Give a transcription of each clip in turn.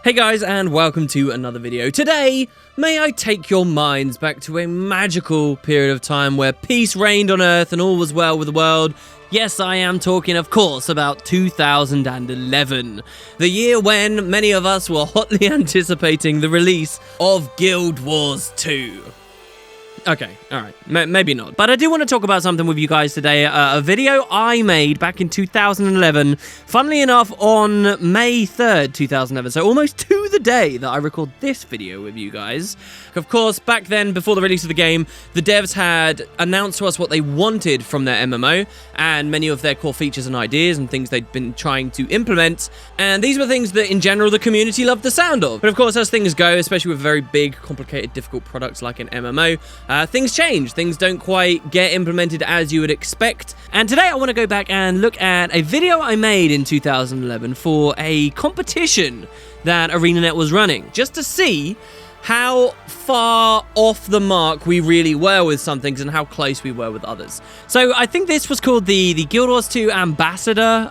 Hey guys, and welcome to another video. Today, may I take your minds back to a magical period of time where peace reigned on Earth and all was well with the world. Yes, I am talking, of course, about 2011, the year when many of us were hotly anticipating the release of Guild Wars 2. Okay, alright, maybe not. But I do want to talk about something with you guys today. A video I made back in 2011, funnily enough, on May 3rd, 2011. So almost to the day that I record this video with you guys. Of course, back then, before the release of the game, the devs had announced to us what they wanted from their MMO, and many of their core features and ideas and things they'd been trying to implement. And these were things that, in general, the community loved the sound of. But of course, as things go, especially with very big, complicated, difficult products like an MMO, things change. Things don't quite get implemented as you would expect. And today I want to go back and look at a video I made in 2011 for a competition that ArenaNet was running, just to see how far off the mark we really were with some things and how close we were with others. So I think this was called the Guild Wars 2 Ambassador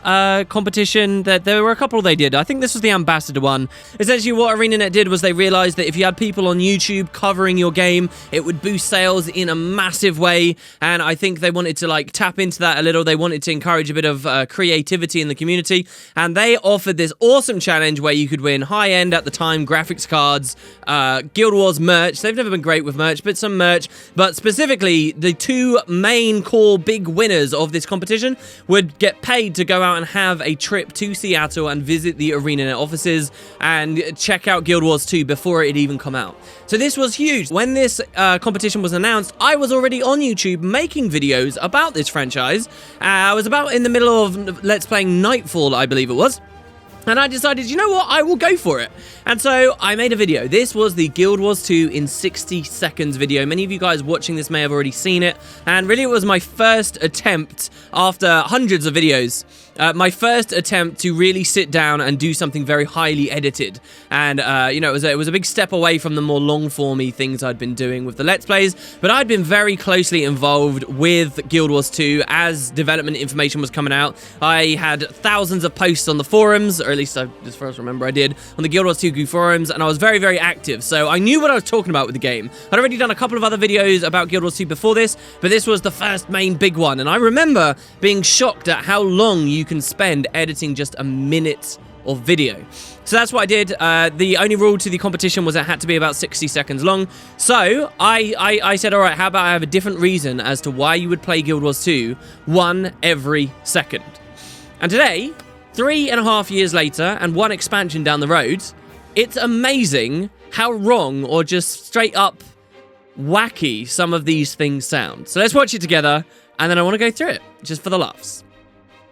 competition. That there were a couple they did. I think this was the Ambassador one. Essentially what ArenaNet did was they realized that if you had people on YouTube covering your game, it would boost sales in a massive way. And I think they wanted to tap into that a little. They wanted to encourage a bit of creativity in the community. And they offered this awesome challenge where you could win high-end, at the time, graphics cards, Guild Wars merch. They've never been great with merch, but some merch. But specifically, the two main core big winners of this competition would get paid to go out and have a trip to Seattle and visit the ArenaNet offices and check out Guild Wars 2 before it had even come out. So this was huge. When this competition was announced, I was already on YouTube making videos about this franchise. I was about in the middle of Let's Playing Nightfall, I believe it was. And I decided, you know what, I will go for it. And so I made a video. This was the Guild Wars 2 in 60 seconds video. Many of you guys watching this may have already seen it. And really it was my first attempt after hundreds of videos. My first attempt to really sit down and do something very highly edited. And, you know, it was a big step away from the more long-formy things I'd been doing with the Let's Plays. But I'd been very closely involved with Guild Wars 2 as development information was coming out. I had thousands of posts on the forums, or at least as far as I remember I did, on the Guild Wars 2 forums, and I was very, very active. So I knew what I was talking about with the game. I'd already done a couple of other videos about Guild Wars 2 before this, but this was the first main big one. And I remember being shocked at how long you can spend editing just a minute of video. So that's what I did. The only rule to the competition was it had to be about 60 seconds long. So I said, all right, how about I have a different reason as to why you would play Guild Wars 2, one every second. And today, 3.5 years later and one expansion down the road, it's amazing how wrong or just straight up wacky some of these things sound. So let's watch it together, and then I want to go through it, just for the laughs.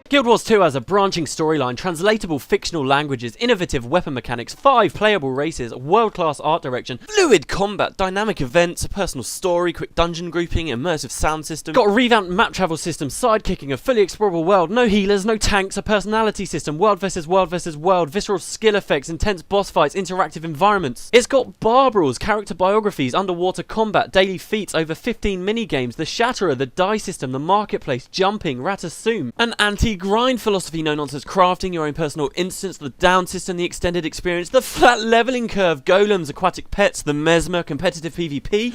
Guild Wars 2 has a branching storyline, translatable fictional languages, innovative weapon mechanics, 5 playable races, world-class art direction, fluid combat, dynamic events, a personal story, quick dungeon grouping, immersive sound system, got a revamped map travel system, sidekicking, a fully explorable world, no healers, no tanks, a personality system, world versus world versus world, visceral skill effects, intense boss fights, interactive environments. It's got bar brawls, character biographies, underwater combat, daily feats, over 15 minigames, the Shatterer, the die system, the marketplace, jumping, ratassoum, an anti-grind philosophy, Nononsense Crafting, your own personal instance, the down system, the extended experience, the flat leveling curve, Golems, Aquatic Pecks, the Mesmer, competitive PvP.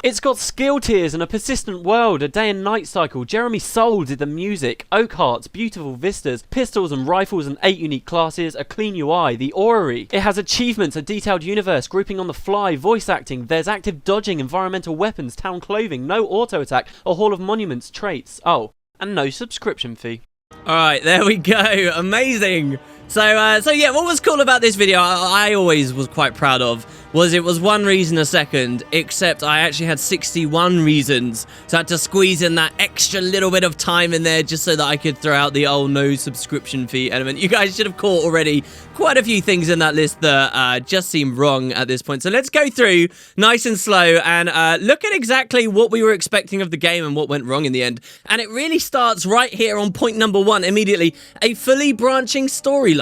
It's got skill tiers and a persistent world, a day and night cycle, Jeremy Soule did the music, oak hearts, beautiful vistas, pistols and rifles and 8 unique classes, a clean UI, the orrery. It has achievements, a detailed universe, grouping on the fly, voice acting, there's active dodging, environmental weapons, town clothing, no auto attack, a hall of monuments, traits, oh, and no subscription fee. Alright, there we go. Amazing. So yeah, what was cool about this video, I always was quite proud of, was it was 1 reason a second, except I actually had 61 reasons. So I had to squeeze in that extra little bit of time in there just so that I could throw out the old no subscription fee element. You guys should have caught already quite a few things in that list that just seem wrong at this point. So let's go through nice and slow and look at exactly what we were expecting of the game and what went wrong in the end. And it really starts right here on point number 1 immediately. A fully branching storyline.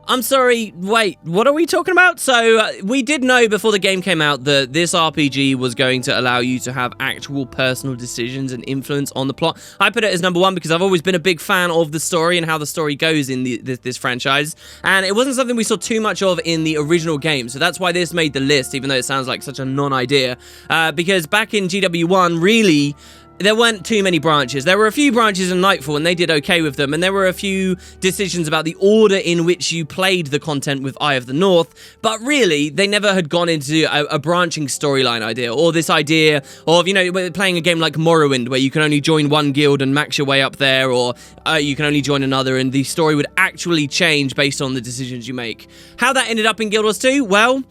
I'm sorry, wait, what are we talking about? So, we did know before the game came out that this RPG was going to allow you to have actual personal decisions and influence on the plot. I put it as number 1 because I've always been a big fan of the story and how the story goes in this franchise, and it wasn't something we saw too much of in the original game, so that's why this made the list, even though it sounds like such a non-idea, because back in GW1, really, there weren't too many branches. There were a few branches in Nightfall, and they did okay with them, and there were a few decisions about the order in which you played the content with Eye of the North, but really, they never had gone into a branching storyline idea, or this idea of, you know, playing a game like Morrowind, where you can only join one guild and max your way up there, or you can only join another, and the story would actually change based on the decisions you make. How that ended up in Guild Wars 2? Well,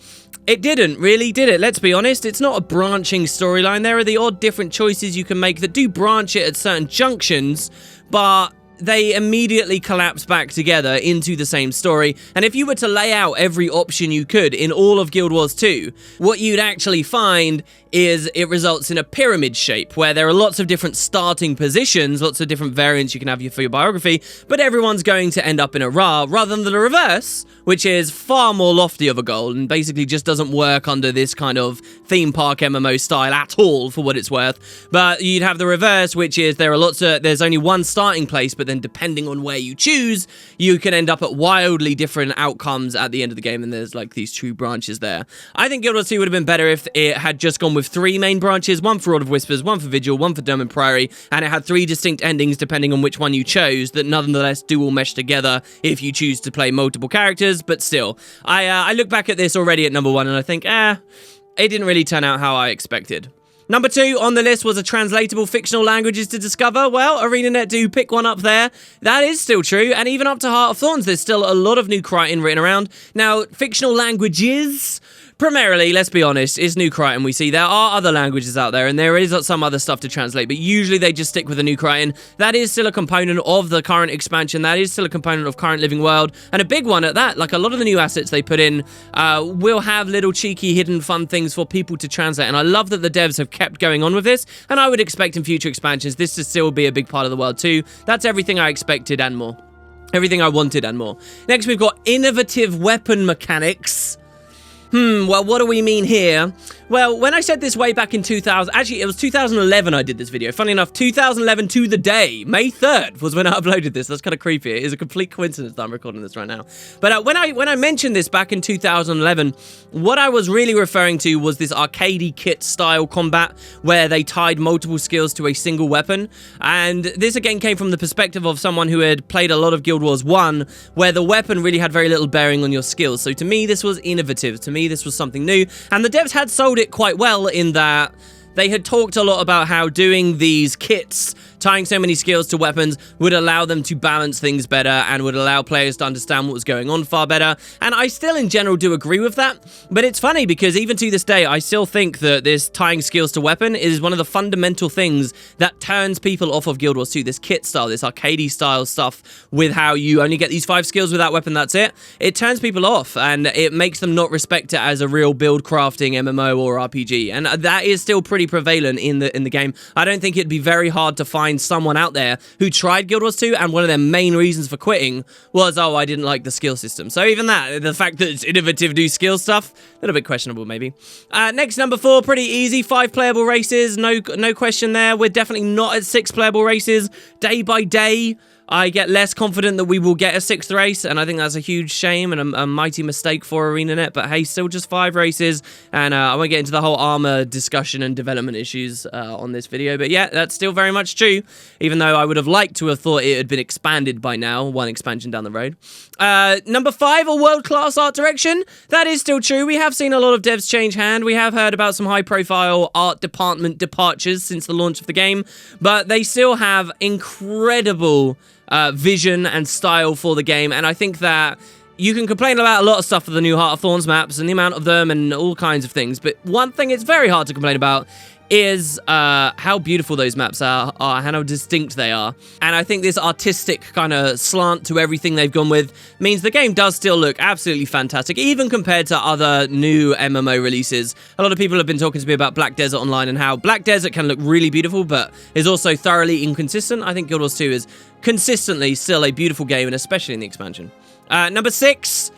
it didn't really, did it? Let's be honest, it's not a branching storyline. There are the odd different choices you can make that do branch it at certain junctions, but they immediately collapse back together into the same story. And if you were to lay out every option you could in all of Guild Wars 2, what you'd actually find is it results in a pyramid shape where there are lots of different starting positions, lots of different variants you can have for your biography, but everyone's going to end up in a Ra rather than the reverse, which is far more lofty of a goal and basically just doesn't work under this kind of theme park MMO style at all, for what it's worth. But you'd have the reverse, which is there's only one starting place, but then depending on where you choose, you can end up at wildly different outcomes at the end of the game, and there's like these two branches there. I think Guild Wars 2 would have been better if it had just gone with 3 main branches, one for Lord of Whispers, one for Vigil, one for Dome and Priory, and it had 3 distinct endings depending on which one you chose that nonetheless do all mesh together if you choose to play multiple characters. But still, I look back at this already at number 1 and I think, it didn't really turn out how I expected. Number 2 on the list was a translatable fictional languages to discover. Well, ArenaNet do pick one up there. That is still true, and even up to Heart of Thorns, there's still a lot of new Crichton written around. Now, fictional languages, primarily, let's be honest, is New Crichton. We see there are other languages out there, and there is some other stuff to translate, but usually they just stick with the New Crichton. That is still a component of the current expansion. That is still a component of current Living World, and a big one at that. Like, a lot of the new assets they put in will have little cheeky, hidden, fun things for people to translate, and I love that the devs have kept going on with this, and I would expect in future expansions this to still be a big part of the world too. That's everything I expected and more. Everything I wanted and more. Next, we've got innovative weapon mechanics. Well, what do we mean here? Well, when I said this way back in 2000, actually, it was 2011 I did this video. Funny enough, 2011 to the day, May 3rd was when I uploaded this. That's kind of creepy. It is a complete coincidence that I'm recording this right now. But when I mentioned this back in 2011, what I was really referring to was this arcadey kit style combat where they tied multiple skills to a single weapon. And this again came from the perspective of someone who had played a lot of Guild Wars 1, where the weapon really had very little bearing on your skills. So to me, this was innovative. To me, this was something new, and the devs had sold it quite well in that they had talked a lot about how doing these kits, tying so many skills to weapons, would allow them to balance things better and would allow players to understand what was going on far better. And I still, in general, do agree with that. But it's funny because even to this day, I still think that this tying skills to weapon is one of the fundamental things that turns people off of Guild Wars 2. This kit style, this arcadey style stuff with how you only get these 5 skills with that weapon, that's it. It turns people off and it makes them not respect it as a real build crafting MMO or RPG. And that is still pretty prevalent in the game. I don't think it'd be very hard to find someone out there who tried Guild Wars 2 and one of their main reasons for quitting was, oh, I didn't like the skill system. So even that, the fact that it's innovative new skill stuff, a little bit questionable maybe. Next, number 4, pretty easy, 5 playable races, no question there. We're definitely not at 6 playable races. Day by day, I get less confident that we will get a 6th race, and I think that's a huge shame and a mighty mistake for ArenaNet, but hey, still just 5 races, and I won't get into the whole armor discussion and development issues on this video, but yeah, that's still very much true, even though I would have liked to have thought it had been expanded by now, one expansion down the road. Number 5, a world-class art direction. That is still true. We have seen a lot of devs change hand. We have heard about some high-profile art department departures since the launch of the game, but they still have incredible vision and style for the game, and I think that you can complain about a lot of stuff for the new Heart of Thorns maps and the amount of them and all kinds of things, but one thing it's very hard to complain about is how beautiful those maps are and how distinct they are. And I think this artistic kind of slant to everything they've gone with means the game does still look absolutely fantastic, even compared to other new MMO releases. A lot of people have been talking to me about Black Desert Online and how Black Desert can look really beautiful, but is also thoroughly inconsistent. I think Guild Wars 2 is consistently still a beautiful game, and especially in the expansion. Number 6...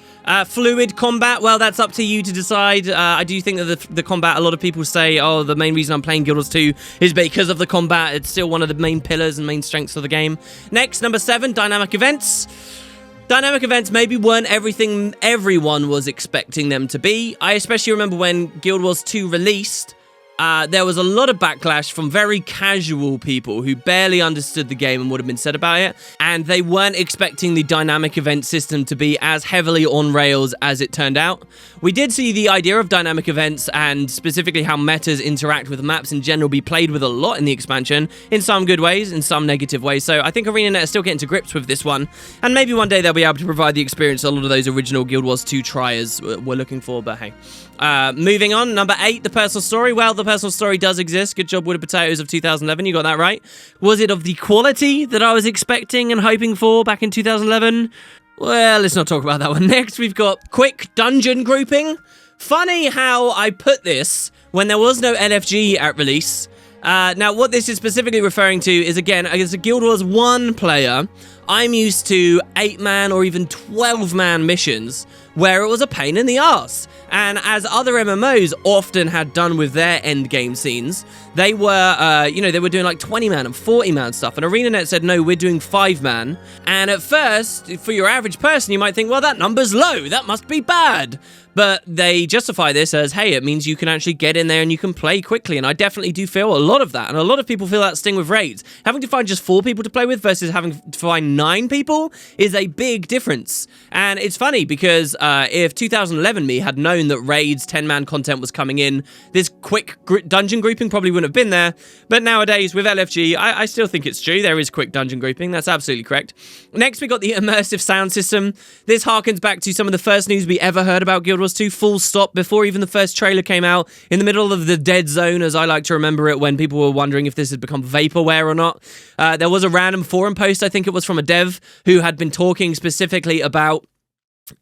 fluid combat, well, that's up to you to decide. I do think that the combat, a lot of people say, oh, the main reason I'm playing Guild Wars 2 is because of the combat. It's still one of the main pillars and main strengths of the game. Next, number 7, dynamic events. Dynamic events maybe weren't everything everyone was expecting them to be. I especially remember when Guild Wars 2 released, there was a lot of backlash from very casual people who barely understood the game and would have been said about it, and they weren't expecting the dynamic event system to be as heavily on rails as it turned out. We did see the idea of dynamic events and specifically how metas interact with maps in general be played with a lot in the expansion, in some good ways, in some negative ways, so I think ArenaNet is still getting to grips with this one, and maybe one day they'll be able to provide the experience a lot of those original Guild Wars 2 triers were looking for, but hey. Moving on, number 8, the personal story. Well, the personal story does exist. Good job, Wood Potatoes of 2011. You got that right. Was it of the quality that I was expecting and hoping for back in 2011? Well, let's not talk about that one. Next, we've got quick dungeon grouping. Funny how I put this when there was no LFG at release. Now, what this is specifically referring to is, again, as a Guild Wars 1 player, I'm used to 8-man or even 12-man missions where it was a pain in the arse. And as other MMOs often had done with their endgame scenes, they were, they were doing like 20-man and 40-man stuff. And ArenaNet said, no, we're doing 5-man. And at first, for your average person, you might think, well, that number's low. That must be bad. But they justify this as, hey, it means you can actually get in there and you can play quickly. And I definitely do feel a lot of that. And a lot of people feel that sting with raids. Having to find just 4 people to play with versus having to find 9 people is a big difference. And it's funny because if 2011 me had known that raids 10-man content was coming in, this quick dungeon grouping probably wouldn't have been there. But nowadays with LFG, I still think it's true. There is quick dungeon grouping. That's absolutely correct. Next, we got the immersive sound system. This harkens back to some of the first news we ever heard about Guild Wars 2, full stop, before even the first trailer came out, in the middle of the dead zone, as I like to remember it, when people were wondering if this had become vaporware or not. There was a random forum post, I think it was from a dev, who had been talking specifically about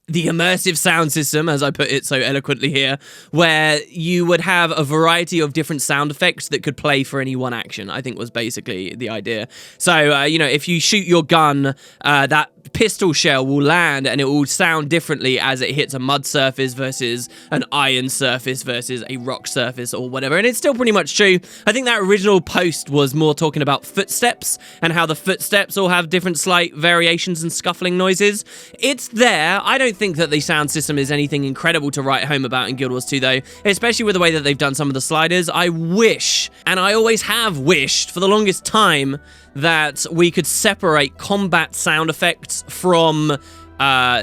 the immersive sound system, as I put it so eloquently here, where you would have a variety of different sound effects that could play for any one action, I think was basically the idea. So, if you shoot your gun, that pistol shell will land and it will sound differently as it hits a mud surface versus an iron surface versus a rock surface or whatever. And it's still pretty much true. I think that original post was more talking about footsteps and how the footsteps all have different slight variations and scuffling noises. It's there. I don't think that the sound system is anything incredible to write home about in Guild Wars 2 though, especially with the way that they've done some of the sliders. I wish, and I always have wished for the longest time, that we could separate combat sound effects from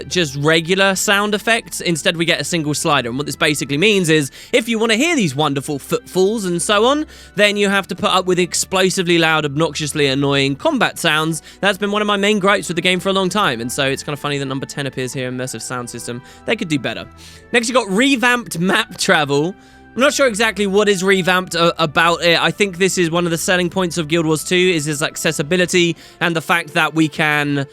just regular sound effects. Instead, we get a single slider. And what this basically means is, if you want to hear these wonderful footfalls and so on, then you have to put up with explosively loud, obnoxiously annoying combat sounds. That's been one of my main gripes with the game for a long time. And so it's kind of funny that number 10 appears here, immersive sound system. They could do better. Next, you got revamped map travel. I'm not sure exactly what is revamped about it. I think this is one of the selling points of Guild Wars 2 is its accessibility and the fact that we can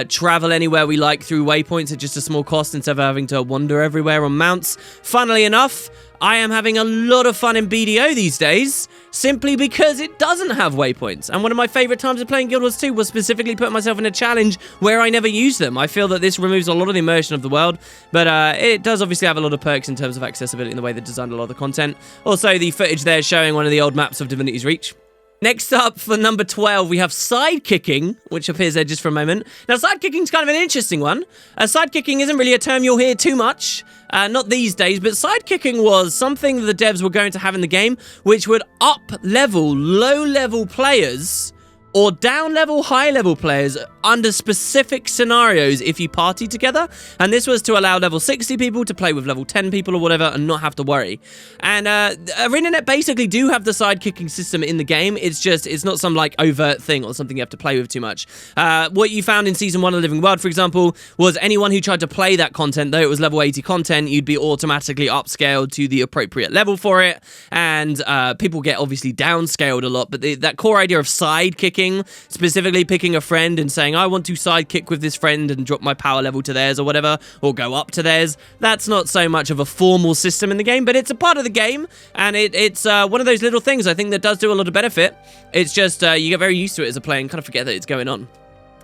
travel anywhere we like through waypoints at just a small cost instead of having to wander everywhere on mounts. Funnily enough, I am having a lot of fun in BDO these days, simply because it doesn't have waypoints. And one of my favorite times of playing Guild Wars 2 was specifically putting myself in a challenge where I never used them. I feel that this removes a lot of the immersion of the world, but it does obviously have a lot of perks in terms of accessibility in the way they designed a lot of the content. Also, the footage there showing one of the old maps of Divinity's Reach. Next up, for number 12, we have sidekicking, which appears there just for a moment. Now, sidekicking is kind of an interesting one. Sidekicking isn't really a term you'll hear too much, not these days, but sidekicking was something the devs were going to have in the game, which would up-level low-level players or down-level, high-level players under specific scenarios if you party together, and this was to allow level 60 people to play with level 10 people or whatever and not have to worry. And ArenaNet basically do have the sidekicking system in the game. It's just, it's not some like overt thing or something you have to play with too much. What you found in Season 1 of Living World, for example, was anyone who tried to play that content, though it was level 80 content, you'd be automatically upscaled to the appropriate level for it, and people get obviously downscaled a lot, but that core idea of sidekicking, specifically picking a friend and saying, I want to sidekick with this friend and drop my power level to theirs or whatever, or go up to theirs, that's not so much of a formal system in the game, but it's a part of the game, and it's one of those little things I think that does do a lot of benefit. It's just, you get very used to it as a player and kind of forget that it's going on.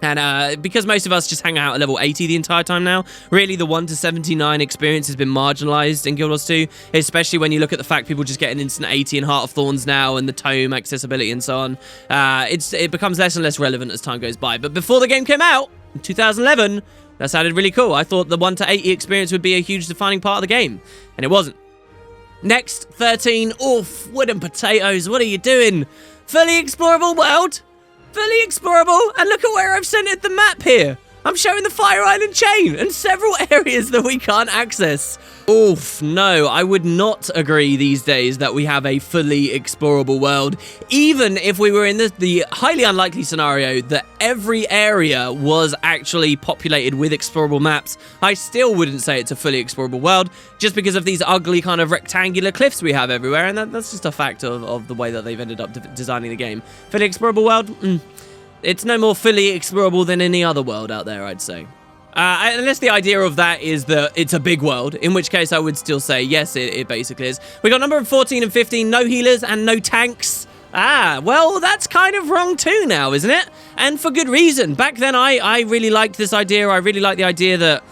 And because most of us just hang out at level 80 the entire time now, really the 1 to 79 experience has been marginalized in Guild Wars 2, especially when you look at the fact people just get an instant 80 in Heart of Thorns now, and the tome accessibility and so on. It becomes less and less relevant as time goes by. But before the game came out, in 2011, that sounded really cool. I thought the 1 to 80 experience would be a huge defining part of the game, and it wasn't. Next, 13, oof, wooden potatoes, what are you doing? Fully explorable world? Fully explorable, and look at where I've centered the map here. I'm showing the Fire Island chain and several areas that we can't access. Oof, no, I would not agree these days that we have a fully explorable world. Even if we were in the highly unlikely scenario that every area was actually populated with explorable maps, I still wouldn't say it's a fully explorable world, just because of these ugly kind of rectangular cliffs we have everywhere, and that's just a fact of the way that they've ended up designing the game. Fully explorable world? It's no more fully explorable than any other world out there, I'd say. Unless the idea of that is that it's a big world, in which case I would still say, yes, it basically is. We got number 14 and 15, no healers and no tanks. Well, that's kind of wrong too now, isn't it? And for good reason. Back then, I really liked this idea. I really liked the idea that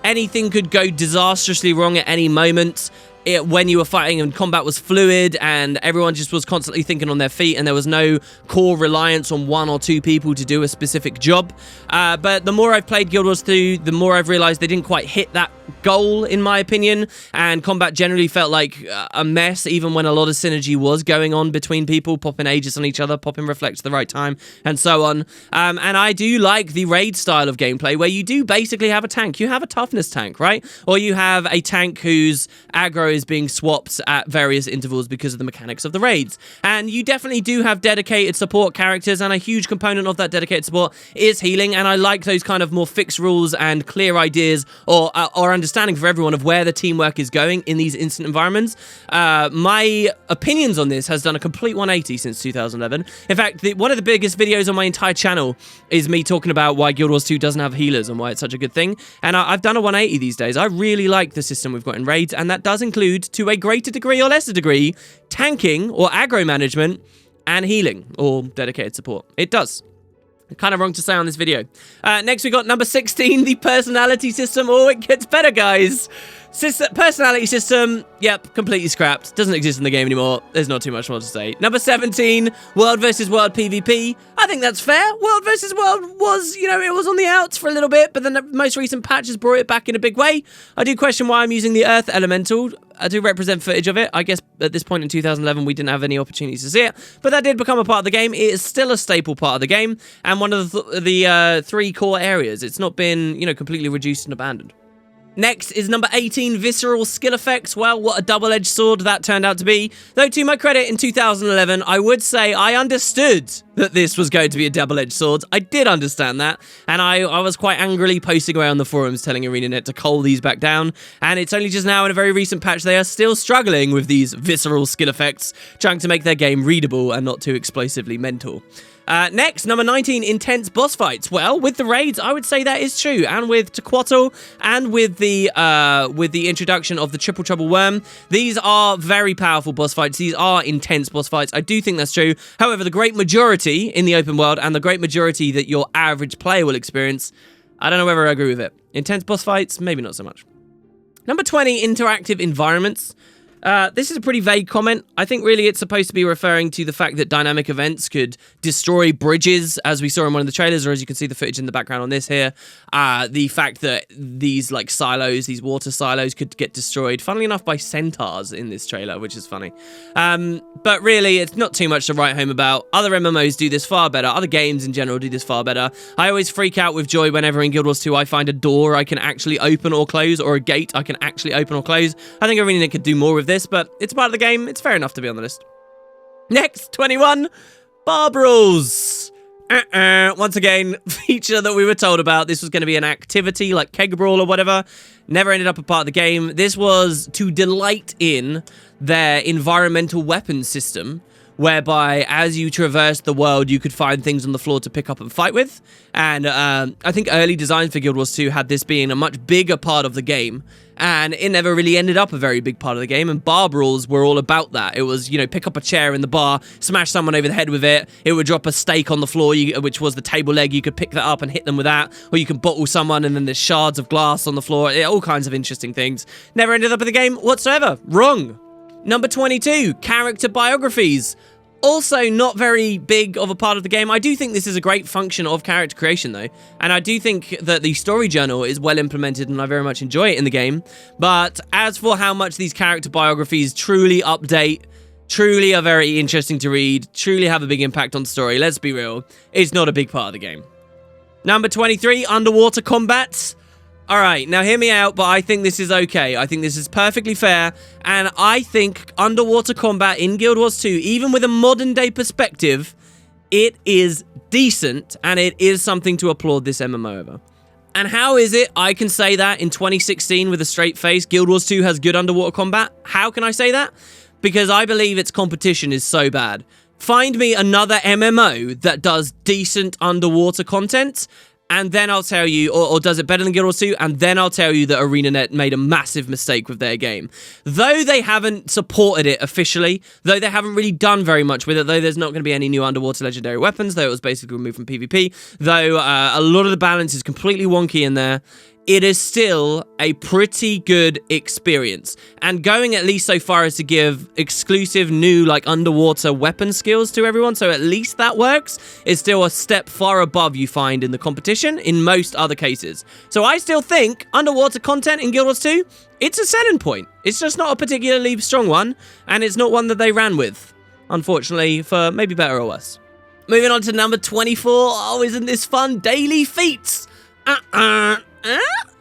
anything could go disastrously wrong at any moment. When you were fighting and combat was fluid and everyone just was constantly thinking on their feet and there was no core reliance on 1 or 2 people to do a specific job. But the more I've played Guild Wars 2, the more I've realized they didn't quite hit that goal, in my opinion, and combat generally felt like a mess, even when a lot of synergy was going on between people, popping Aegis on each other, popping Reflect at the right time, and so on. And I do like the raid style of gameplay, where you do basically have a tank. You have a toughness tank, right? Or you have a tank whose aggro is being swapped at various intervals because of the mechanics of the raids. And you definitely do have dedicated support characters, and a huge component of that dedicated support is healing, and I like those kind of more fixed rules and clear ideas or understanding for everyone of where the teamwork is going in these instant environments. My opinions on this has done a complete 180 since 2011. In fact, one of the biggest videos on my entire channel is me talking about why Guild Wars 2 doesn't have healers and why it's such a good thing. And I've done a 180 these days. I really like the system we've got in raids, and that does include, to a greater degree or lesser degree, tanking or aggro management and healing or dedicated support. It does. Kind of wrong to say on this video. Next we got number 16, the personality system. Oh, it gets better, guys. Personality system, yep, completely scrapped. Doesn't exist in the game anymore. There's not too much more to say. Number 17, world versus world PvP. I think that's fair. World versus world was, you know, it was on the outs for a little bit, but then the most recent patch has brought it back in a big way. I do question why I'm using the Earth Elemental. I do represent footage of it. I guess at this point in 2011, we didn't have any opportunities to see it, but that did become a part of the game. It is still a staple part of the game, and one of the 3 core areas. It's not been, you know, completely reduced and abandoned. Next is number 18, Visceral skill effects. Well, what a double-edged sword that turned out to be. Though, to my credit, in 2011, I would say I understood that this was going to be a double-edged sword. I did understand that, and I was quite angrily posting around the forums telling ArenaNet to cull these back down, and it's only just now in a very recent patch they are still struggling with these visceral skill effects, trying to make their game readable and not too explosively mental. Next, number 19, intense boss fights. Well, with the raids, I would say that is true, and with Tequatl, and with the introduction of the Triple Trouble Worm, these are very powerful boss fights. These are intense boss fights. I do think that's true. However, the great majority in the open world, and the great majority that your average player will experience, I don't know whether I agree with it. Intense boss fights, maybe not so much. Number 20, interactive environments. This is a pretty vague comment. I think really it's supposed to be referring to the fact that dynamic events could destroy bridges, as we saw in one of the trailers, or as you can see the footage in the background on this here. The fact that these like silos, these water silos could get destroyed, funnily enough, by centaurs in this trailer, which is funny. But really, it's not too much to write home about. Other MMOs do this far better. Other games in general do this far better. I always freak out with joy whenever in Guild Wars 2 I find a door I can actually open or close, or a gate I can actually open or close. I think Arena could do more with this, but it's part of the game. It's fair enough to be on the list. Next, 21, Brawls. Once again, feature that we were told about. This was going to be an activity like Keg Brawl or whatever. Never ended up a part of the game. This was to delight in their environmental weapon system, whereby as you traverse the world, you could find things on the floor to pick up and fight with. And I think early designs for Guild Wars 2 had this being a much bigger part of the game, and it never really ended up a very big part of the game, and bar brawls were all about that. It was, you know, pick up a chair in the bar, smash someone over the head with it, it would drop a steak on the floor, which was the table leg, you could pick that up and hit them with that, or you can bottle someone and then there's shards of glass on the floor, all kinds of interesting things. Never ended up in the game whatsoever. Wrong. Number 22, character biographies. Also not very big of a part of the game. I do think this is a great function of character creation though, and I do think that the story journal is well implemented and I very much enjoy it in the game. But as for how much these character biographies truly update, truly are very interesting to read, truly have a big impact on the story, let's be real, it's not a big part of the game. Number 23, underwater combats. Alright, now hear me out, but I think this is okay. I think this is perfectly fair, and I think underwater combat in Guild Wars 2, even with a modern day perspective, it is decent, and it is something to applaud this MMO over. And how is it I can say that in 2016 with a straight face, Guild Wars 2 has good underwater combat? How can I say that? Because I believe its competition is so bad. Find me another MMO that does decent underwater content, and then I'll tell you, or does it better than Guild Wars 2, and then I'll tell you that ArenaNet made a massive mistake with their game. Though they haven't supported it officially, though they haven't really done very much with it, though there's not going to be any new underwater legendary weapons, though it was basically removed from PvP, though a lot of the balance is completely wonky in there, it is still a pretty good experience. And going at least so far as to give exclusive new like underwater weapon skills to everyone, so at least that works, is still a step far above you find in the competition in most other cases. So I still think underwater content in Guild Wars 2, it's a selling point. It's just not a particularly strong one, and it's not one that they ran with, unfortunately, for maybe better or worse. Moving on to number 24. Oh, isn't this fun? Daily feats.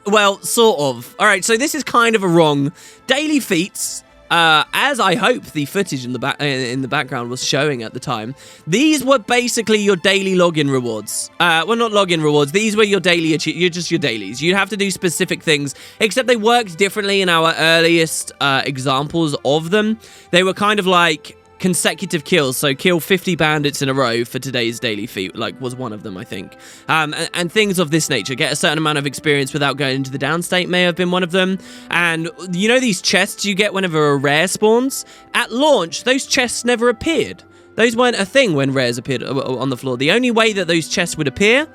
Well, sort of. Alright, so this is kind of a wrong. Daily feats, as I hope the footage in the background was showing at the time, these were basically your daily login rewards. Well, not login rewards, these were your daily just your dailies. You'd have to do specific things, except they worked differently in our earliest examples of them. They were kind of like consecutive kills, so kill 50 bandits in a row for today's daily feat, like was one of them, I think. And things of this nature. Get a certain amount of experience without going into the downstate may have been one of them. And you know these chests you get whenever a rare spawns? At launch, those chests never appeared. Those weren't a thing when rares appeared on the floor. The only way that those chests would appear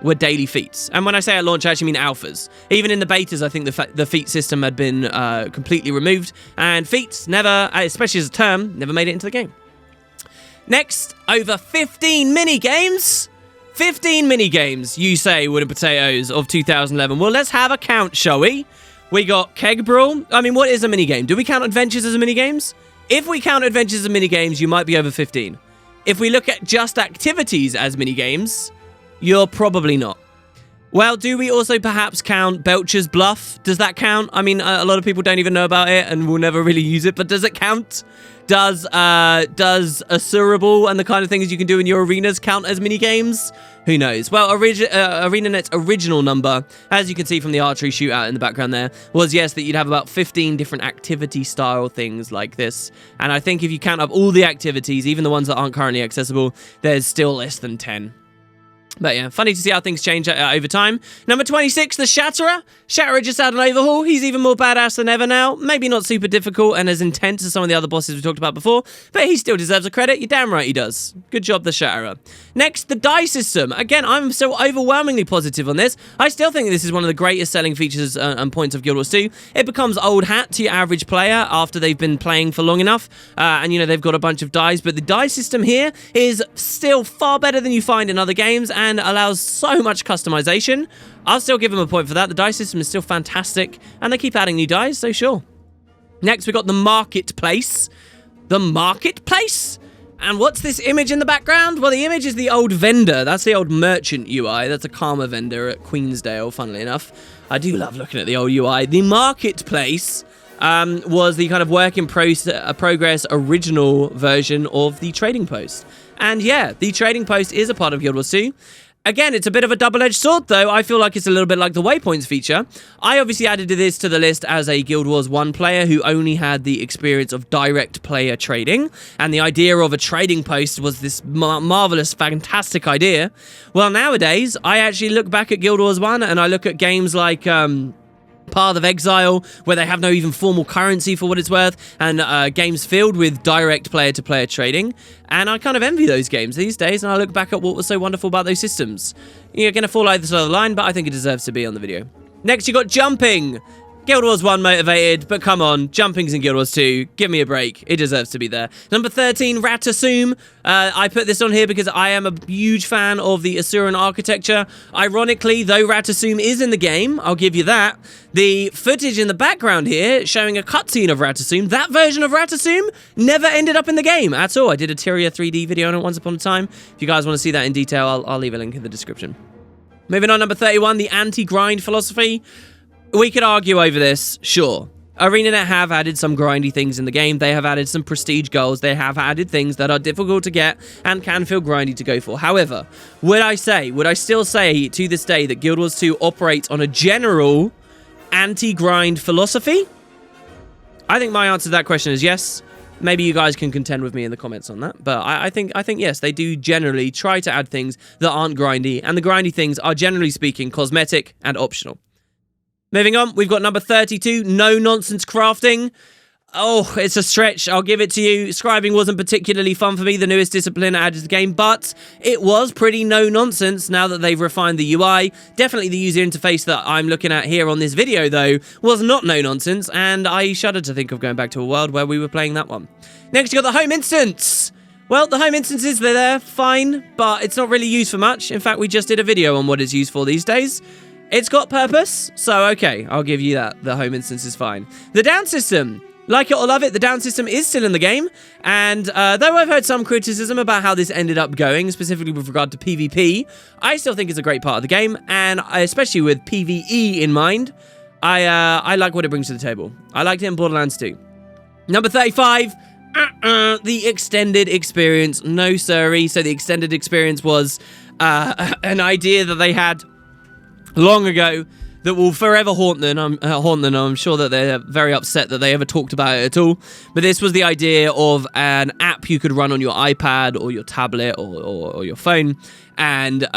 were daily feats. And when I say at launch, I actually mean alphas. Even in the betas, I think the feat system had been completely removed, and feats never, especially as a term, never made it into the game. Next, over 15 minigames. 15 minigames, you say, wooden potatoes, of 2011. Well, let's have a count, shall we? We got Keg Brawl. I mean, what is a minigame? Do we count adventures as minigames? If we count adventures as minigames, you might be over 15. If we look at just activities as minigames, you're probably not. Well, do we also perhaps count Belcher's Bluff? Does that count? I mean, a lot of people don't even know about it and will never really use it, but does it count? Does Assurable and the kind of things you can do in your arenas count as mini-games? Who knows? Well, ArenaNet's original number, as you can see from the archery shootout in the background there, was, yes, that you'd have about 15 different activity-style things like this. And I think if you count up all the activities, even the ones that aren't currently accessible, there's still less than 10. But yeah, funny to see how things change over time. Number 26, the Shatterer. Shatterer just had an overhaul. He's even more badass than ever now. Maybe not super difficult and as intense as some of the other bosses we talked about before, but he still deserves a credit. You're damn right he does. Good job, the Shatterer. Next, the die system. Again, I'm so overwhelmingly positive on this. I still think this is one of the greatest selling features and points of Guild Wars 2. It becomes old hat to your average player after they've been playing for long enough, and you know, they've got a bunch of dies, but the die system here is still far better than you find in other games and allows so much customization. I'll still give them a point for that. The die system is still fantastic, and they keep adding new dies, so sure. Next, we got the Marketplace. The Marketplace? And what's this image in the background? Well, the image is the old vendor. That's the old merchant UI. That's a Karma vendor at Queensdale, funnily enough. I do love looking at the old UI. The Marketplace was the kind of work in progress original version of the Trading Post. And yeah, the Trading Post is a part of Guild Wars 2. Again, it's a bit of a double-edged sword, though. I feel like it's a little bit like the Waypoints feature. I obviously added this to the list as a Guild Wars 1 player who only had the experience of direct player trading, and the idea of a trading post was this marvelous, fantastic idea. Well, nowadays, I actually look back at Guild Wars 1, and I look at games like Path of Exile, where they have no even formal currency for what it's worth, and games filled with direct player-to-player trading, and I kind of envy those games these days, and I look back at what was so wonderful about those systems. You're going to fall over this other line, but I think it deserves to be on the video. Next, you got jumping. Guild Wars 1 motivated, but come on, jumping's in Guild Wars 2. Give me a break. It deserves to be there. Number 13, Ratasum. I put this on here because I am a huge fan of the Asuran architecture. Ironically, though Ratasum is in the game, I'll give you that, the footage in the background here showing a cutscene of Ratasum, that version of Ratasum never ended up in the game at all. I did a Tyria 3D video on it once upon a time. If you guys want to see that in detail, I'll leave a link in the description. Moving on, number 31, the anti-grind philosophy. We could argue over this, sure. ArenaNet have added some grindy things in the game. They have added some prestige goals. They have added things that are difficult to get and can feel grindy to go for. However, would I still say to this day that Guild Wars 2 operates on a general anti-grind philosophy? I think my answer to that question is yes. Maybe you guys can contend with me in the comments on that. But I think yes, they do generally try to add things that aren't grindy. And the grindy things are, generally speaking, cosmetic and optional. Moving on, we've got number 32, Nononsense Crafting. Oh, it's a stretch, I'll give it to you. Scribing wasn't particularly fun for me, the newest discipline added to the game, but it was pretty no-nonsense now that they've refined the UI. Definitely the user interface that I'm looking at here on this video, though, was not no-nonsense, and I shudder to think of going back to a world where we were playing that one. Next, you got the home instance. Well, the home instances, they're there, fine, but it's not really used for much. In fact, we just did a video on what it's used for these days. It's got purpose, so okay, I'll give you that. The home instance is fine. The down system. Like it or love it, the down system is still in the game, and though I've heard some criticism about how this ended up going, specifically with regard to PvP, I still think it's a great part of the game, and especially with PvE in mind, I like what it brings to the table. I liked it in Borderlands 2. Number 35, the extended experience. No siree. So the extended experience was an idea that they had long ago that will forever haunt them. I'm sure that they're very upset that they ever talked about it at all. But this was the idea of an app you could run on your iPad or your tablet or your phone, and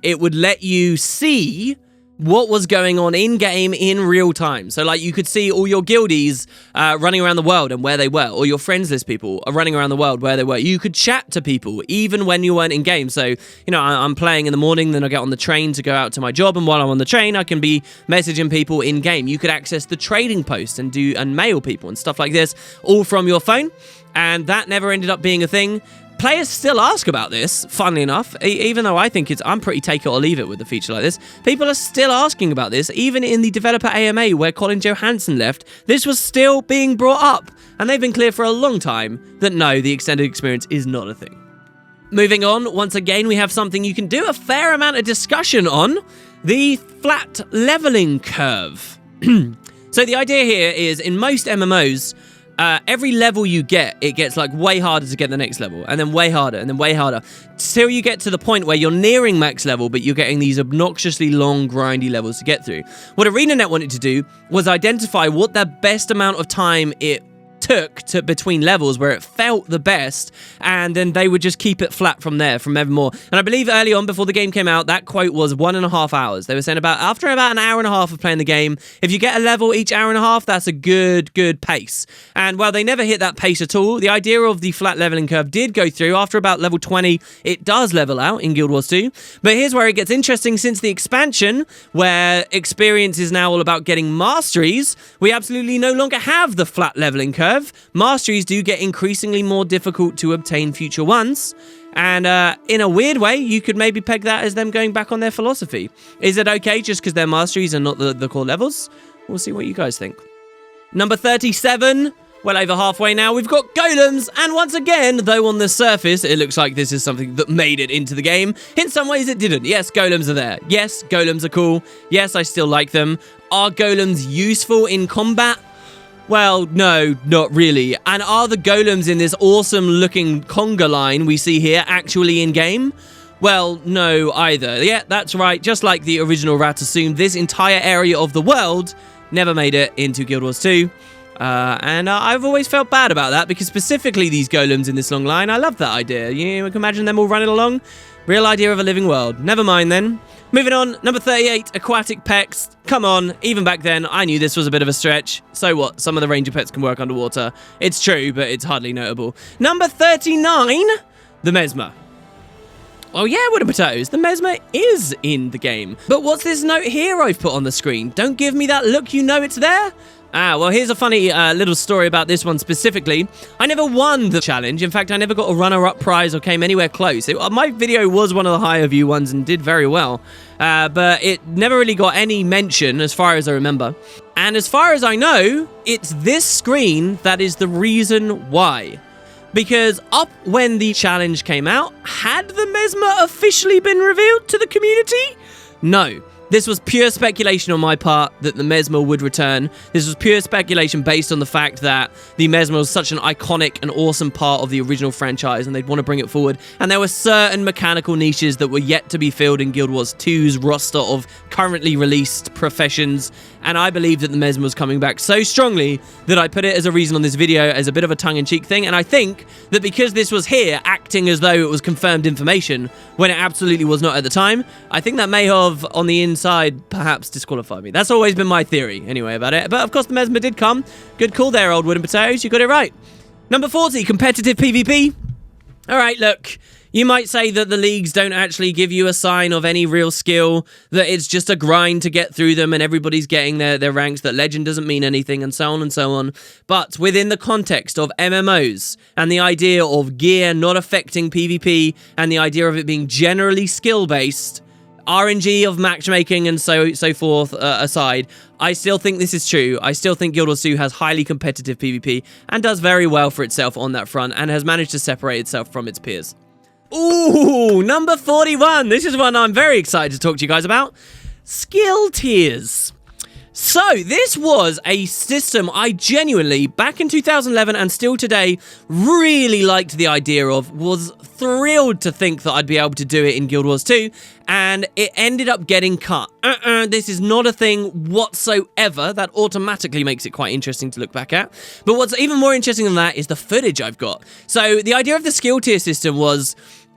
it would let you see what was going on in-game in real time. So, like, you could see all your guildies running around the world and where they were, or your friends list people are running around the world where they were. You could chat to people even when you weren't in-game. So, you know, I'm playing in the morning, then I get on the train to go out to my job, and while I'm on the train, I can be messaging people in-game. You could access the trading post and mail people and stuff like this, all from your phone, and that never ended up being a thing. Players still ask about this, funnily enough, even though I think I'm pretty take it or leave it with a feature like this. People are still asking about this, even in the developer AMA where Colin Johansson left, this was still being brought up. And they've been clear for a long time that no, the extended experience is not a thing. Moving on, once again, we have something you can do a fair amount of discussion on, the flat leveling curve. So the idea here is, in most MMOs, every level you get, it gets like way harder to get the next level, and then way harder, and then way harder, till you get to the point where you're nearing max level, but you're getting these obnoxiously long, grindy levels to get through. What ArenaNet wanted to do was identify what the best amount of time it took to between levels where it felt the best, and then they would just keep it flat from there, from evermore. And I believe early on, before the game came out, that quote was 1.5 hours. They were saying after about an hour and a half of playing the game, if you get a level each hour and a half, that's a good pace. And while they never hit that pace at all, the idea of the flat leveling curve did go through. After about level 20, it does level out in Guild Wars 2. But here's where it gets interesting. Since the expansion, where experience is now all about getting masteries, we absolutely no longer have the flat leveling curve. Masteries do get increasingly more difficult to obtain future ones. And in a weird way, you could maybe peg that as them going back on their philosophy. Is it okay just because their masteries are not the core levels? We'll see what you guys think. Number 37. Well over halfway now, we've got Golems, and once again, though on the surface, it looks like this is something that made it into the game, in some ways it didn't. Yes, Golems are there. Yes, Golems are cool. Yes, I still like them. Are Golems useful in combat? Well, no, not really. And are the Golems in this awesome-looking conga line we see here actually in-game? Well, no either. Yeah, that's right. Just like the original Rat assumed, this entire area of the world never made it into Guild Wars 2. And I've always felt bad about that, because specifically these Golems in this long line, I love that idea. You can imagine them all running along. Real idea of a living world. Never mind then. Moving on, number 38, Aquatic Pecks. Come on, even back then, I knew this was a bit of a stretch. So what? Some of the ranger pets can work underwater. It's true, but it's hardly notable. Number 39, the Mesmer. Oh yeah, Wooden Potatoes, the Mesmer is in the game. But what's this note here I've put on the screen? Don't give me that look, you know it's there. Well, here's a funny little story about this one specifically. I never won the challenge. In fact, I never got a runner-up prize or came anywhere close. My video was one of the higher view ones and did very well. But it never really got any mention as far as I remember. And as far as I know, it's this screen that is the reason why. Because up when the challenge came out, had the Mesmer officially been revealed to the community? No. This was pure speculation on my part that the Mesmer would return. This was pure speculation based on the fact that the Mesmer was such an iconic and awesome part of the original franchise, and they'd want to bring it forward. And there were certain mechanical niches that were yet to be filled in Guild Wars 2's roster of currently released professions. And I believe that the Mesmer was coming back so strongly that I put it as a reason on this video as a bit of a tongue-in-cheek thing. And I think that because this was here acting as though it was confirmed information when it absolutely was not at the time, I think that may have, on the inside, perhaps disqualified me. That's always been my theory, anyway, about it. But of course, the Mesmer did come. Good call there, old Wooden Potatoes. You got it right. Number 40, competitive PvP. All right, look. You might say that the leagues don't actually give you a sign of any real skill, that it's just a grind to get through them and everybody's getting their ranks, that legend doesn't mean anything, and so on and so on. But within the context of MMOs and the idea of gear not affecting PvP and the idea of it being generally skill-based, RNG of matchmaking and so forth aside, I still think this is true. I still think Guild Wars 2 has highly competitive PvP and does very well for itself on that front and has managed to separate itself from its peers. Ooh, number 41. This is one I'm very excited to talk to you guys about. Skill tiers. So, this was a system I genuinely, back in 2011 and still today, really liked the idea of, was thrilled to think that I'd be able to do it in Guild Wars 2, and it ended up getting cut. This is not a thing whatsoever. That automatically makes it quite interesting to look back at. But what's even more interesting than that is the footage I've got. So, the idea of the skill tier system was,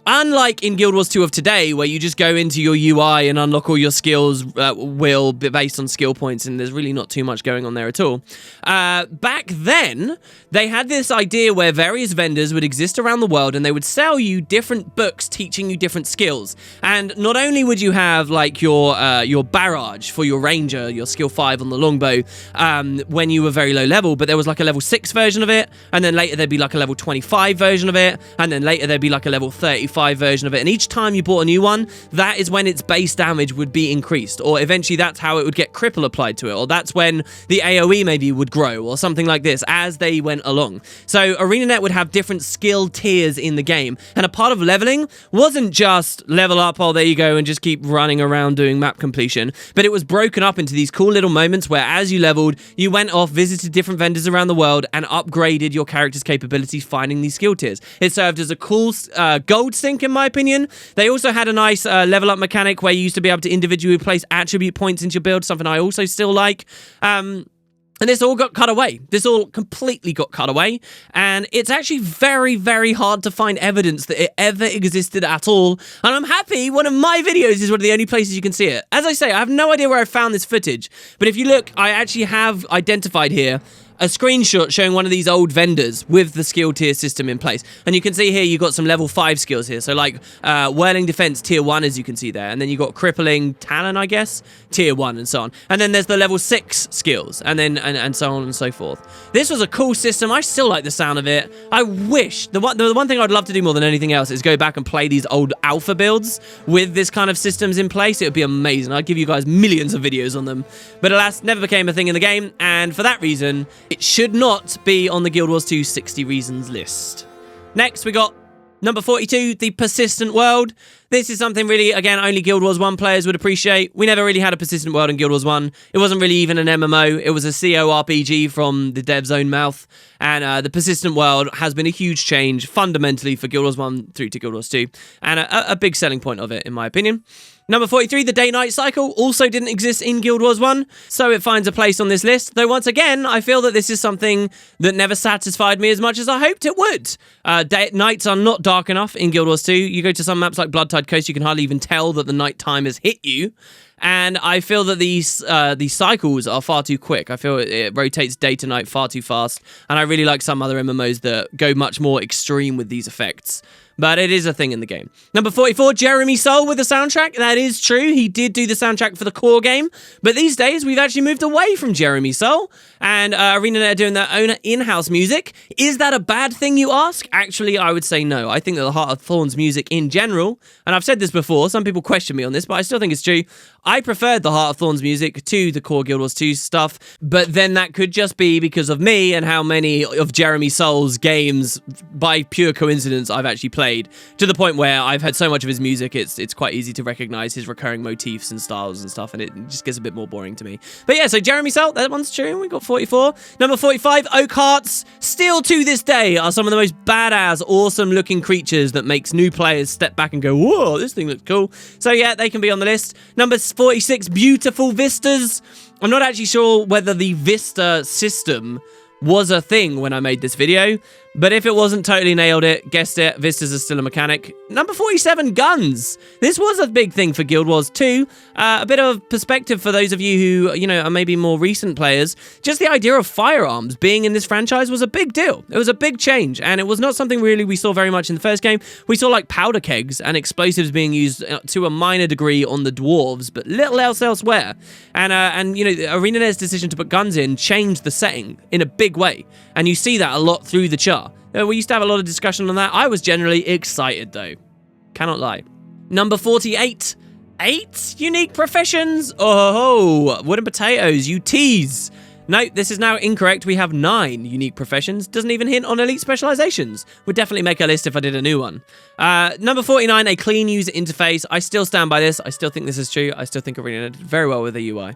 unlike in Guild Wars 2 of today, where you just go into your UI and unlock all your skills based on skill points, and there's really not too much going on there at all. Back then, they had this idea where various vendors would exist around the world, and they would sell you different books teaching you different skills. And not only would you have like your barrage for your ranger, your skill 5 on the longbow, when you were very low level, but there was like a level 6 version of it, and then later there'd be like a level 25 version of it, and then later there'd be like a level 35 version of it, and each time you bought a new one, that is when its base damage would be increased, or eventually that's how it would get cripple applied to it, or that's when the AoE maybe would grow, or something like this, as they went along. So ArenaNet would have different skill tiers in the game, and a part of leveling wasn't just level up, oh there you go, and just keep running around doing map completion, but it was broken up into these cool little moments where as you leveled, you went off, visited different vendors around the world, and upgraded your character's capabilities finding these skill tiers. It served as a cool gold sink, in my opinion. They also had a nice level up mechanic where you used to be able to individually place attribute points into your build, something I also still like. And this all got cut away. This all completely got cut away. And it's actually very, very hard to find evidence that it ever existed at all. And I'm happy one of my videos is one of the only places you can see it. As I say, I have no idea where I found this footage. But if you look, I actually have identified here a screenshot showing one of these old vendors with the skill tier system in place. And you can see here you've got some level 5 skills here. So like Whirling Defense tier 1, as you can see there. And then you've got Crippling Talon, I guess, tier 1 and so on. And then there's the level 6 skills and then and so on and so forth. This was a cool system. I still like the sound of it. I wish, the one thing I'd love to do more than anything else is go back and play these old alpha builds with this kind of systems in place. It would be amazing. I'd give you guys millions of videos on them. But alas, never became a thing in the game. And for that reason, it should not be on the Guild Wars 2 60 Reasons list. Next, we got number 42, the Persistent World. This is something really, again, only Guild Wars 1 players would appreciate. We never really had a Persistent World in Guild Wars 1. It wasn't really even an MMO. It was a CORPG from the dev's own mouth. And the Persistent World has been a huge change fundamentally for Guild Wars 1 through to Guild Wars 2. And a big selling point of it, in my opinion. Number 43, the DayNight Cycle, also didn't exist in Guild Wars 1, so it finds a place on this list. Though once again, I feel that this is something that never satisfied me as much as I hoped it would. Nights are not dark enough in Guild Wars 2. You go to some maps like Bloodtide Coast, you can hardly even tell that the night time has hit you. And I feel that these cycles are far too quick. I feel it rotates day to night far too fast. And I really like some other MMOs that go much more extreme with these effects. But it is a thing in the game. Number 44, Jeremy Soule with the soundtrack. That is true. He did do the soundtrack for the core game. But these days, we've actually moved away from Jeremy Soule. And ArenaNet are doing their own in-house music. Is that a bad thing, you ask? Actually, I would say no. I think that the Heart of Thorns music in general, and I've said this before, some people question me on this, but I still think it's true. I preferred the Heart of Thorns music to the core Guild Wars 2 stuff. But then that could just be because of me and how many of Jeremy Soule's games, by pure coincidence, I've actually played. To the point where I've heard so much of his music, it's quite easy to recognize his recurring motifs and styles and stuff, and it just gets a bit more boring to me. But yeah, so Jeremy Soule, that one's true. We got 44. Number 45, Oak Hearts, still to this day are some of the most badass, awesome looking creatures that makes new players step back and go, whoa, this thing looks cool. So yeah, they can be on the list. Number 46, Beautiful Vistas. I'm not actually sure whether the Vista System was a thing when I made this video, but if it wasn't, totally nailed it. Guessed it. Vistas are still a mechanic. Number 47, guns. This was a big thing for Guild Wars 2. A bit of perspective for those of you who, are maybe more recent players. Just the idea of firearms being in this franchise was a big deal. It was a big change, and it was not something really we saw very much in the first game. We saw like powder kegs and explosives being used to a minor degree on the dwarves, but little else elsewhere. And ArenaNet's decision to put guns in changed the setting in a big way, and you see that a lot through the chart. We used to have a lot of discussion on that. I was generally excited, though. Cannot lie. Number 48. 8 unique professions? Oh, wooden potatoes, you tease. No, this is now incorrect. We have 9 unique professions. Doesn't even hint on elite specializations. Would definitely make a list if I did a new one. Number 49, a clean user interface. I still stand by this. I still think this is true. I still think Arena did very well with the UI.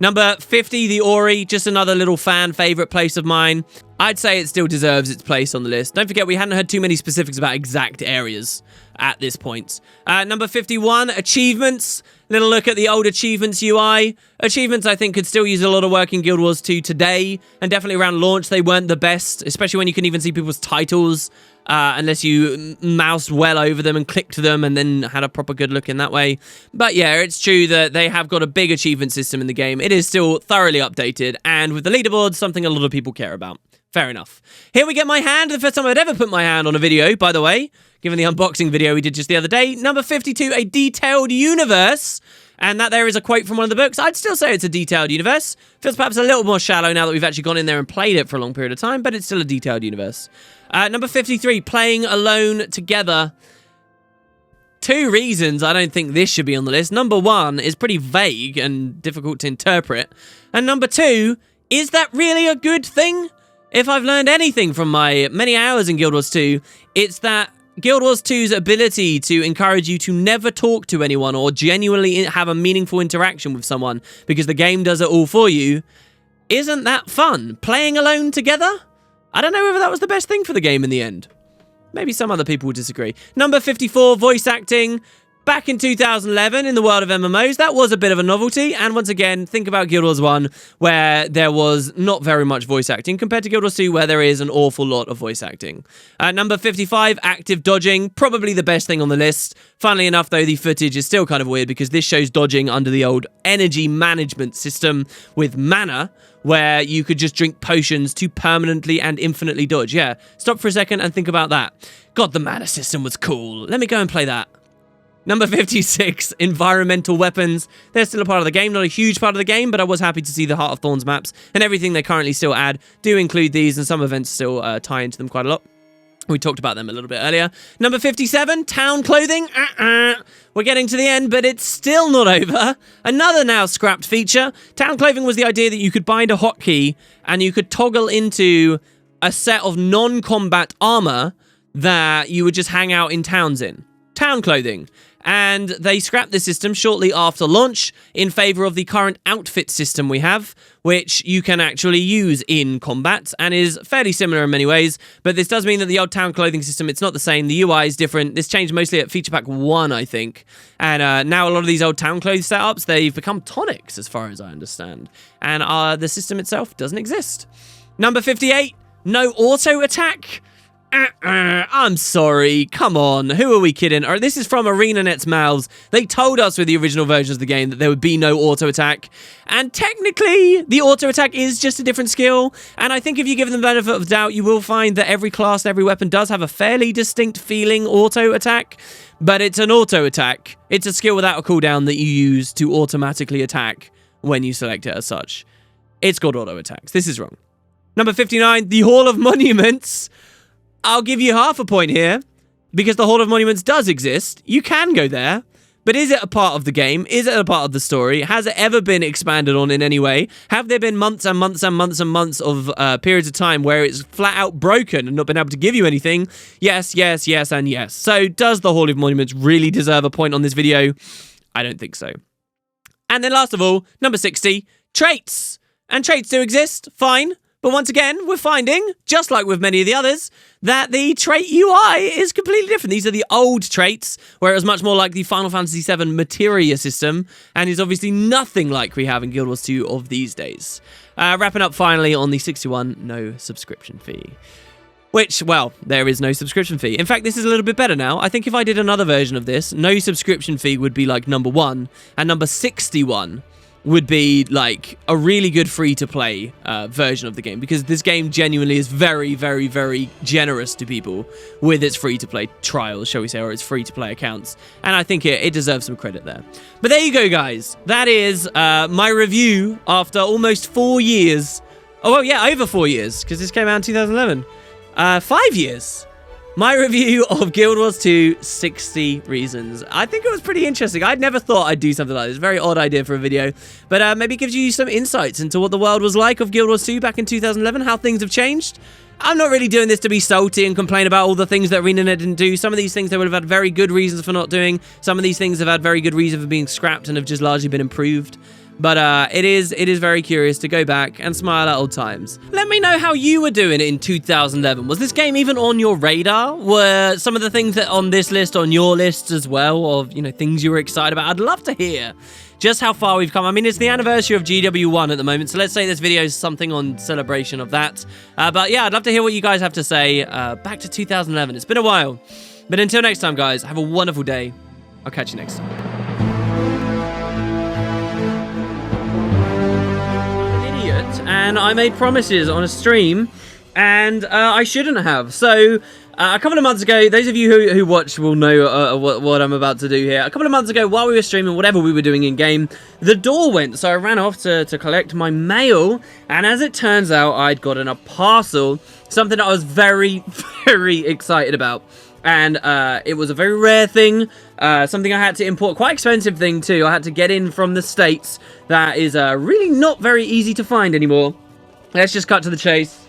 Number 50, the Ori. Just another little fan favorite place of mine. I'd say it still deserves its place on the list. Don't forget, we hadn't heard too many specifics about exact areas at this point. Number 51, achievements. Little look at the old achievements UI. Achievements, I think, could still use a lot of work in Guild Wars 2 today, and definitely around launch, they weren't the best, especially when you can even see people's titles, unless you moused well over them and clicked them and then had a proper good look in that way. But yeah, it's true that they have got a big achievement system in the game. It is still thoroughly updated, and with the leaderboards, something a lot of people care about. Fair enough. Here we get my hand. The first time I'd ever put my hand on a video, by the way, given the unboxing video we did just the other day. Number 52, a detailed universe. And that there is a quote from one of the books. I'd still say it's a detailed universe. Feels perhaps a little more shallow now that we've actually gone in there and played it for a long period of time, but it's still a detailed universe. Number 53, playing alone together. 2 reasons I don't think this should be on the list. Number 1 is pretty vague and difficult to interpret. And number 2, is that really a good thing? If I've learned anything from my many hours in Guild Wars 2, it's that Guild Wars 2's ability to encourage you to never talk to anyone or genuinely have a meaningful interaction with someone because the game does it all for you, isn't that fun? Playing alone together? I don't know whether that was the best thing for the game in the end. Maybe some other people would disagree. Number 54, voice acting. Back in 2011, in the world of MMOs, that was a bit of a novelty. And once again, think about Guild Wars 1, where there was not very much voice acting, compared to Guild Wars 2, where there is an awful lot of voice acting. Number 55, active dodging, probably the best thing on the list. Funnily enough, though, the footage is still kind of weird, because this shows dodging under the old energy management system with mana, where you could just drink potions to permanently and infinitely dodge. Yeah, stop for a second and think about that. God, the mana system was cool. Let me go and play that. Number 56, environmental weapons. They're still a part of the game, not a huge part of the game, but I was happy to see the Heart of Thorns maps and everything they currently still add do include these, and some events still tie into them quite a lot. We talked about them a little bit earlier. Number 57, town clothing. We're getting to the end, but it's still not over. Another now scrapped feature. Town clothing was the idea that you could bind a hotkey and you could toggle into a set of non-combat armor that you would just hang out in towns in. Town clothing. And they scrapped this system shortly after launch in favor of the current outfit system we have, which you can actually use in combat and is fairly similar in many ways. But this does mean that the old town clothing system, it's not the same. The UI is different. This changed mostly at Feature Pack 1, I think. And now a lot of these old town clothes setups, they've become tonics, as far as I understand. And the system itself doesn't exist. Number 58, no auto attack. I'm sorry, come on, who are we kidding? This is from ArenaNet's mouths. They told us with the original versions of the game that there would be no auto attack, and technically the auto attack is just a different skill, and I think if you give them the benefit of the doubt, you will find that every class, every weapon does have a fairly distinct feeling auto attack, but it's an auto attack. It's a skill without a cooldown that you use to automatically attack when you select it as such. It's called auto attacks. This is wrong. Number 59, the Hall of Monuments. I'll give you half a point here, because the Hall of Monuments does exist. You can go there, but is it a part of the game? Is it a part of the story? Has it ever been expanded on in any way? Have there been months and months and months and months of periods of time where it's flat out broken and not been able to give you anything? Yes, yes, yes, and yes. So does the Hall of Monuments really deserve a point on this video? I don't think so. And then last of all, number 60, traits. And traits do exist, fine. But once again, we're finding, just like with many of the others, that the trait UI is completely different. These are the old traits, where it was much more like the Final Fantasy VII materia system, and is obviously nothing like we have in Guild Wars 2 of these days. Wrapping up finally on the 61, no subscription fee. Which, well, there is no subscription fee. In fact, this is a little bit better now. I think if I did another version of this, no subscription fee would be like number 1, and number 61 would be like a really good free-to-play version of the game, because this game genuinely is very, very, very generous to people with its free-to-play trials, shall we say, or its free-to-play accounts, and I think it deserves some credit there. But there you go, guys. That is my review after almost 4 years. Oh, well, yeah, over 4 years, because this came out in 2011. 5 years. My review of Guild Wars 2, 60 Reasons. I think it was pretty interesting. I'd never thought I'd do something like this. Very odd idea for a video. But maybe it gives you some insights into what the world was like of Guild Wars 2 back in 2011, how things have changed. I'm not really doing this to be salty and complain about all the things that ArenaNet didn't do. Some of these things they would have had very good reasons for not doing. Some of these things have had very good reasons for being scrapped and have just largely been improved. But it is very curious to go back and smile at old times. Let me know how you were doing in 2011. Was this game even on your radar? Were some of the things that on this list on your list as well, of, you know, things you were excited about? I'd love to hear just how far we've come. I mean, it's the anniversary of GW1 at the moment, so let's say this video is something on celebration of that. But yeah, I'd love to hear what you guys have to say. Back to 2011. It's been a while. But until next time, guys, have a wonderful day. I'll catch you next time. And I made promises on a stream, and I shouldn't have. So, a couple of months ago, those of you who watch will know what I'm about to do here. A couple of months ago, while we were streaming, whatever we were doing in-game, the door went, so I ran off to collect my mail, and as it turns out, I'd gotten a parcel, something that I was very, very excited about. And it was a very rare thing, something I had to import, quite expensive thing too. I had to get in from the States. That is really not very easy to find anymore. Let's just cut to the chase.